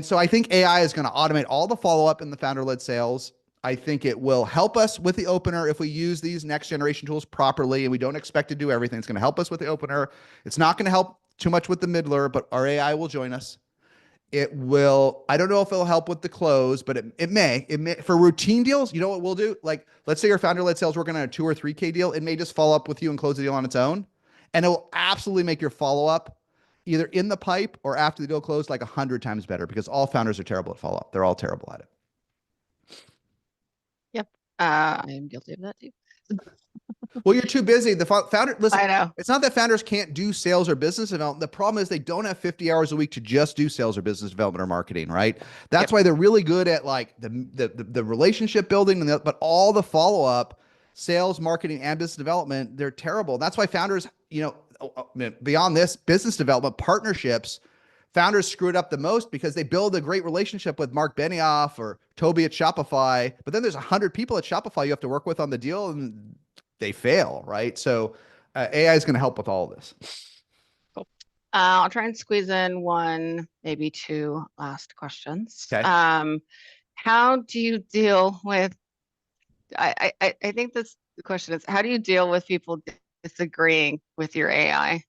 so I think AI is going to automate all the follow-up in the founder-led sales. I think it will help us with the opener if we use these next generation tools properly, and we don't expect to do everything. It's going to help us with the opener. It's not going to help too much with the middler, but our AI will join us. It will, I don't know if it'll help with the close, but it may for routine deals. You know what we'll do? Like, let's say your founder-led sales working on a 2 or 3K deal. It may just follow up with you and close the deal on its own. And it will absolutely make your follow-up either in the pipe or after the deal closed like 100 times better, because all founders are terrible at follow-up. They're all terrible at it. Yep. I am guilty of that too. Well, you're too busy. The founder, listen, I know. it's not that founders can't do sales or business development. The problem is they don't have 50 hours a week to just do sales or business development or marketing, right? That's why they're really good at like the relationship building, but all the follow-up, sales, marketing, and business development, they're terrible. That's why founders, beyond this, business development, partnerships, founders screw it up the most because they build a great relationship with Mark Benioff or Toby at Shopify, but then there's 100 people at Shopify you have to work with on the deal, and they fail, right? So AI is going to help with all of this. Cool. I'll try and squeeze in one, maybe two last questions. Okay. How do you deal with, I think the question is, how do you deal with people disagreeing with your AI?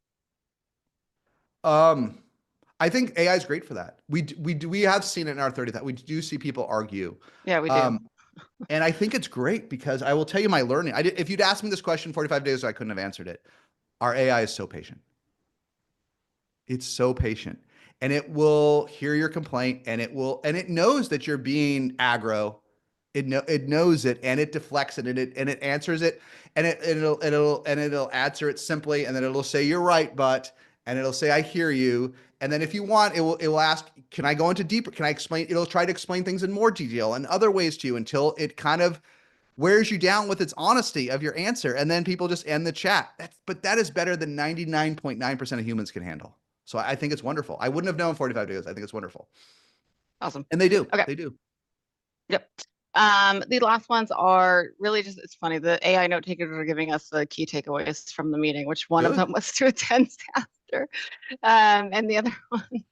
I think AI is great for that. We have seen it in our 30, that we do see people argue. Yeah, we do. And I think it's great because I will tell you my learning. If you'd asked me this question 45 days ago, I couldn't have answered it. Our AI is so patient. It's so patient, and it will hear your complaint, and it knows that you're being aggro. It knows it, and it deflects it, and it answers it, and it'll answer it simply, and then it'll say, "You're right, and it'll say, "I hear you." And then if you want, it will ask, "Can I go into deeper? Can I explain?" It'll try to explain things in more detail and other ways to you until it kind of wears you down with its honesty of your answer. And then people just end the chat. But that is better than 99.9% of humans can handle. So I think it's wonderful. I wouldn't have known 45 days. I think it's wonderful. Awesome. And they do. Okay. They do. Yep. The last ones are really just, it's funny. The AI note takers are giving us the key takeaways from the meeting, which one of them was to attend SaaStr. And the other one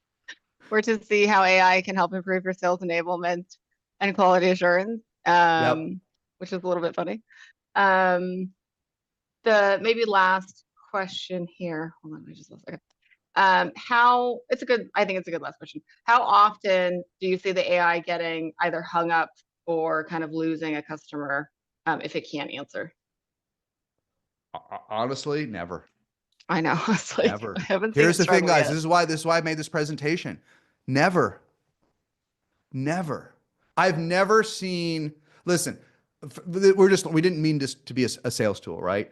were to see how AI can help improve your sales enablement and quality assurance, which is a little bit funny. The maybe last question here. Hold on, I just lost. Okay. I think it's a good last question. How often do you see the AI getting either hung up or kind of losing a customer if it can't answer? Honestly, never. I know. It's like, never. I haven't Here's seen the thing, guys. yet. This is why I made this presentation. Never. I've never seen, listen, we didn't mean this to be a sales tool, right?